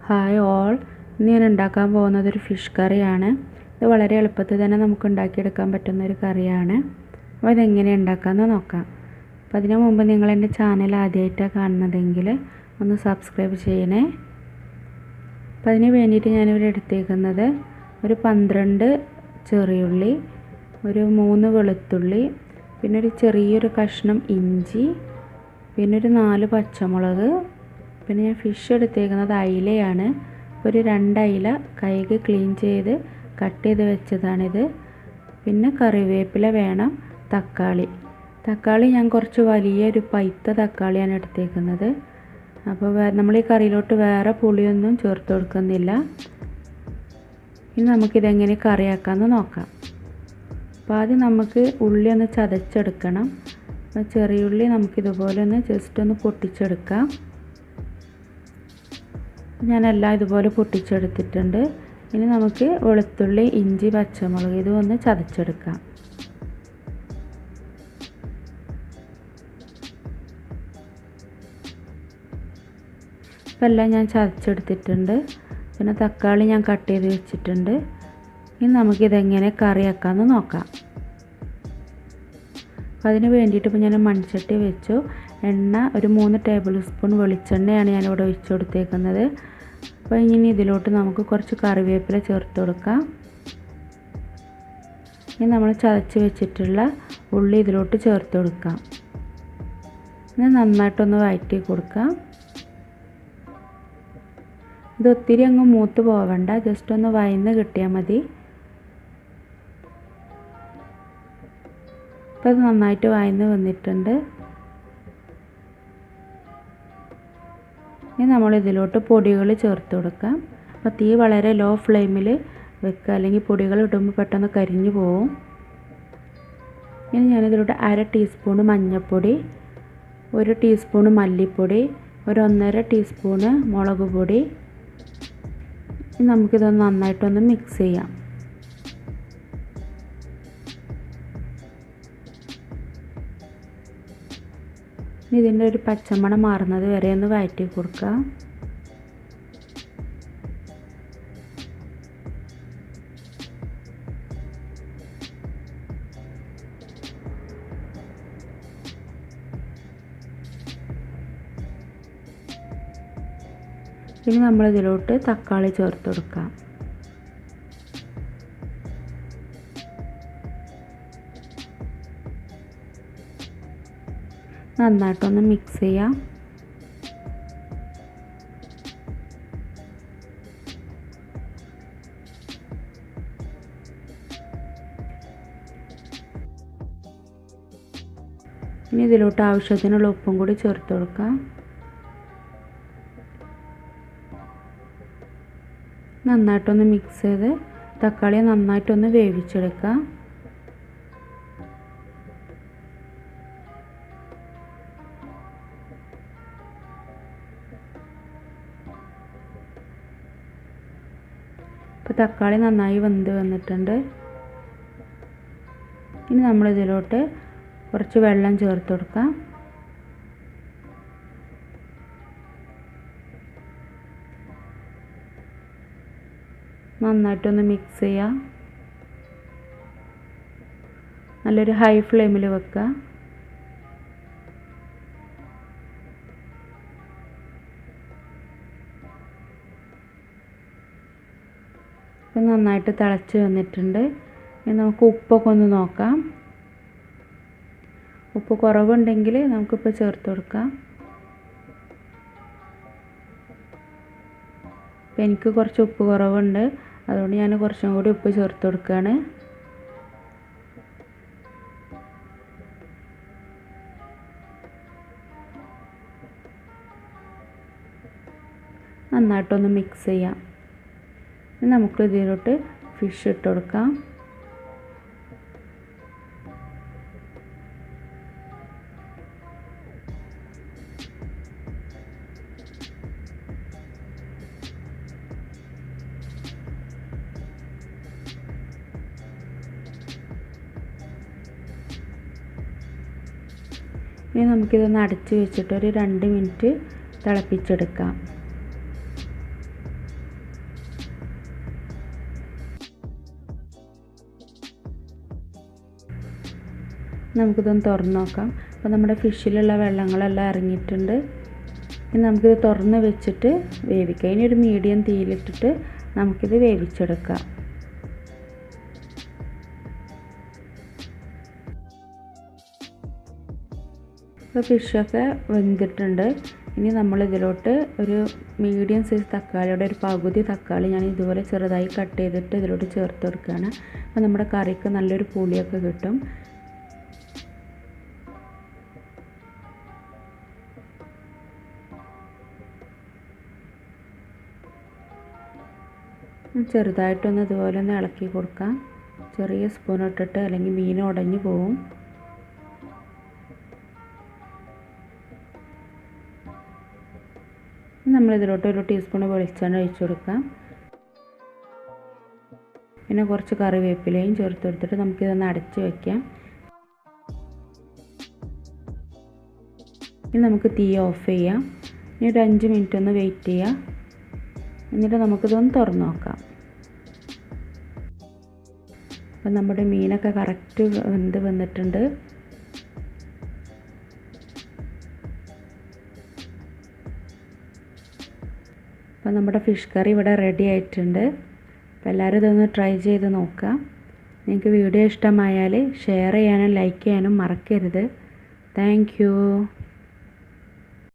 Hi all, ഇന്ന് ഞാൻ ഉണ്ടാക്കാൻ പോകുന്നത് ഒരു ഫിഷ് കറിയാണ്. ഇത് വളരെ എളുപ്പത്തിൽ തന്നെ നമുക്ക് ഉണ്ടാക്കിയെടുക്കാൻ പറ്റുന്ന ഒരു കറിയാണ്. അപ്പോൾ ഇതെങ്ങനെ ഉണ്ടാക്കാമെന്ന് നോക്കാം. അപ്പോൾ അതിനു മുമ്പ് നിങ്ങൾ എൻ്റെ ചാനൽ ആദ്യമായിട്ടാണ് കാണുന്നതെങ്കിൽ ഒന്ന് സബ്സ്ക്രൈബ് ചെയ്യണേ. അപ്പോൾ അതിന് വേണ്ടിയിട്ട് ഞാനിവിടെ എടുത്തേക്കുന്നത് ഒരു 12 ചെറിയുള്ളി, ഒരു 3 വെളുത്തുള്ളി, പിന്നെ ഒരു ചെറിയൊരു കഷ്ണം ഇഞ്ചി, പിന്നെ ഒരു 4 പച്ചമുളക്, പിന്നെ ഞാൻ ഫിഷ് എടുത്തേക്കുന്നത് അയിലയാണ്. ഒരു 2 അയില കഴുകി ക്ലീൻ ചെയ്ത് കട്ട് ചെയ്ത് വെച്ചതാണിത്. പിന്നെ കറിവേപ്പില വേണം. തക്കാളി ഞാൻ കുറച്ച് വലിയൊരു പഴുത്ത തക്കാളിയാണ് എടുത്തേക്കുന്നത്. അപ്പോൾ നമ്മൾ ഈ കറിയിലോട്ട് വേറെ പുളിയൊന്നും ചേർത്ത് കൊടുക്കുന്നില്ല. ഇനി നമുക്കിതെങ്ങനെ കറിയാക്കാമെന്ന് നോക്കാം. അപ്പോൾ ആദ്യം നമുക്ക് ഉള്ളി ഒന്ന് ചതച്ചെടുക്കണം. അപ്പോൾ ചെറിയുള്ളി നമുക്കിതുപോലെ ഒന്ന് ജസ്റ്റ് ഒന്ന് പൊട്ടിച്ചെടുക്കാം. ഞാനെല്ലാം ഇതുപോലെ പൊട്ടിച്ചെടുത്തിട്ടുണ്ട്. ഇനി നമുക്ക് വെളുത്തുള്ളി, ഇഞ്ചി, പച്ചമുളക് ഇതും ഒന്ന് ചതച്ചെടുക്കാം. ഇപ്പം എല്ലാം ഞാൻ ചതച്ചെടുത്തിട്ടുണ്ട്. പിന്നെ തക്കാളി ഞാൻ കട്ട് ചെയ്ത് വെച്ചിട്ടുണ്ട്. ഇനി നമുക്കിതെങ്ങനെ കറിയാക്കാമെന്ന് നോക്കാം. അപ്പോൾ അതിന് വേണ്ടിയിട്ട് ഇപ്പോൾ ഞാൻ മൺചട്ടി വെച്ചു. എണ്ണ ഒരു 3 ടേബിൾ സ്പൂൺ വെളിച്ചെണ്ണയാണ് ഞാനിവിടെ ഒഴിച്ചു കൊടുത്തേക്കുന്നത്. അപ്പോൾ ഇനി ഇതിലോട്ട് നമുക്ക് കുറച്ച് കറിവേപ്പില ചേർത്ത് കൊടുക്കാം. ഇനി നമ്മൾ ചതച്ച് വെച്ചിട്ടുള്ള ഉള്ളി ഇതിലോട്ട് ചേർത്ത് കൊടുക്കാം. ഇനി നന്നായിട്ടൊന്ന് വഴറ്റി കൊടുക്കാം. ഇത് ഒത്തിരി അങ്ങ് മൂത്ത് പോവണ്ട, ജസ്റ്റ് ഒന്ന് വഴന്ന് കിട്ടിയാൽ മതി. അപ്പോൾ അത് നന്നായിട്ട് വഴന്ന് വന്നിട്ടുണ്ട്. ഇനി നമ്മളിതിലോട്ട് പൊടികൾ ചേർത്ത് കൊടുക്കാം. അപ്പോൾ തീ വളരെ ലോ ഫ്ലെയിമിൽ വെക്കുക, അല്ലെങ്കിൽ പൊടികൾ ഇടുമ്പോൾ പെട്ടെന്ന് കരിഞ്ഞു പോവും. ഇനി ഞാനിതിലോട്ട് 1/2 ടീസ്പൂൺ മഞ്ഞൾപ്പൊടി, 1 ടീസ്പൂൺ മല്ലിപ്പൊടി, ഒരു 1.5 ടീസ്പൂണ് മുളക് പൊടി. ഇനി നമുക്കിതൊന്ന് നന്നായിട്ടൊന്ന് മിക്സ് ചെയ്യാം. ഇതിൻ്റെ ഒരു പച്ചമണം മാറുന്നത് വരെ ഒന്ന് വഴറ്റി കൊടുക്കുക. ഇനി നമ്മളിതിലോട്ട് തക്കാളി ചേർത്ത് കൊടുക്കാം. നന്നായിട്ടൊന്ന് മിക്സ് ചെയ്യാം. ഇനി ഇതിലോട്ട് ആവശ്യത്തിനുള്ള ഉപ്പും കൂടി ചേർത്ത് കൊടുക്കാം. നന്നായിട്ടൊന്ന് മിക്സ് ചെയ്ത് തക്കാളിയെ നന്നായിട്ടൊന്ന് വേവിച്ചെടുക്കാം. ഇപ്പോൾ തക്കാളി നന്നായി വെന്ത് വന്നിട്ടുണ്ട്. ഇനി നമ്മളിതിലോട്ട് കുറച്ച് വെള്ളം ചേർത്ത് കൊടുക്കാം. നന്നായിട്ടൊന്ന് മിക്സ് ചെയ്യാം. നല്ലൊരു ഹൈ ഫ്ലെയിമിൽ വെക്കുക. ഇപ്പം നന്നായിട്ട് തിളച്ച് വന്നിട്ടുണ്ട്. ഇനി നമുക്ക് ഉപ്പൊക്കെ ഒന്ന് നോക്കാം. ഉപ്പ് കുറവുണ്ടെങ്കിൽ നമുക്കിപ്പോൾ ചേർത്ത് കൊടുക്കാം. ഇപ്പം എനിക്ക് കുറച്ച് ഉപ്പ് കുറവുണ്ട്, അതുകൊണ്ട് ഞാൻ കുറച്ചും കൂടി ഉപ്പ് ചേർത്ത് കൊടുക്കുകയാണ്. നന്നായിട്ടൊന്ന് മിക്സ് ചെയ്യാം. ഇനി നമുക്ക് ഇതിലോട്ട് ഫിഷ് ഇട്ട് കൊടുക്കാം. ഇനി നമുക്കിതൊന്ന് അടച്ച് വെച്ചിട്ട് ഒരു 2 മിനിറ്റ് തിളപ്പിച്ചെടുക്കാം. നമുക്കിതൊന്ന് തുറന്ന് നോക്കാം. അപ്പോൾ നമ്മുടെ ഫിഷിലുള്ള വെള്ളങ്ങളെല്ലാം ഇറങ്ങിയിട്ടുണ്ട്. ഇനി നമുക്കിത് തുറന്ന് വെച്ചിട്ട് വേവിക്കാം. ഇനി ഒരു മീഡിയം തീയിലിട്ടിട്ട് നമുക്കിത് വേവിച്ചെടുക്കാം. ഇപ്പോൾ ഫിഷൊക്കെ വെന്തിട്ടുണ്ട്. ഇനി നമ്മളിതിലോട്ട് ഒരു മീഡിയം സൈസ് തക്കാളിയുടെ ഒരു പകുതി തക്കാളി ഞാൻ ഇതുപോലെ ചെറുതായി കട്ട് ചെയ്തിട്ട് ഇതിലോട്ട് ചേർത്ത് കൊടുക്കുകയാണ്. അപ്പോൾ നമ്മുടെ കറിക്ക് നല്ലൊരു പുളിയൊക്കെ കിട്ടും. ചെറുതായിട്ടൊന്ന് ഇതുപോലെ ഒന്ന് ഇളക്കി കൊടുക്കാം. ചെറിയ സ്പൂൺ ഇട്ടിട്ട്, അല്ലെങ്കിൽ മീൻ ഉടഞ്ഞു പോവും. നമ്മളിതിലോട്ട് ഒരു ടീസ്പൂൺ വെളിച്ചെണ്ണ ഒഴിച്ചു കൊടുക്കാം. പിന്നെ കുറച്ച് കറിവേപ്പിലയും ചേർത്ത് കൊടുത്തിട്ട് നമുക്കിതൊന്ന് അടച്ച് വയ്ക്കാം. ഇനി നമുക്ക് തീ ഓഫ് ചെയ്യാം. ഇനി ഒരു 5 മിനിറ്റ് ഒന്ന് വെയിറ്റ് ചെയ്യാം. എന്നിട്ട് നമുക്കിതൊന്ന് തുറന്ന് നോക്കാം. അപ്പം നമ്മുടെ മീനൊക്കെ കറക്റ്റ് വെന്ത് വന്നിട്ടുണ്ട്. അപ്പം നമ്മുടെ ഫിഷ് കറി ഇവിടെ റെഡി ആയിട്ടുണ്ട്. അപ്പോൾ എല്ലാവരും ഇതൊന്ന് ട്രൈ ചെയ്ത് നോക്കാം. നിങ്ങൾക്ക് വീഡിയോ ഇഷ്ടമായാൽ ഷെയർ ചെയ്യാനും ലൈക്ക് ചെയ്യാനും മറക്കരുത്. Thank you.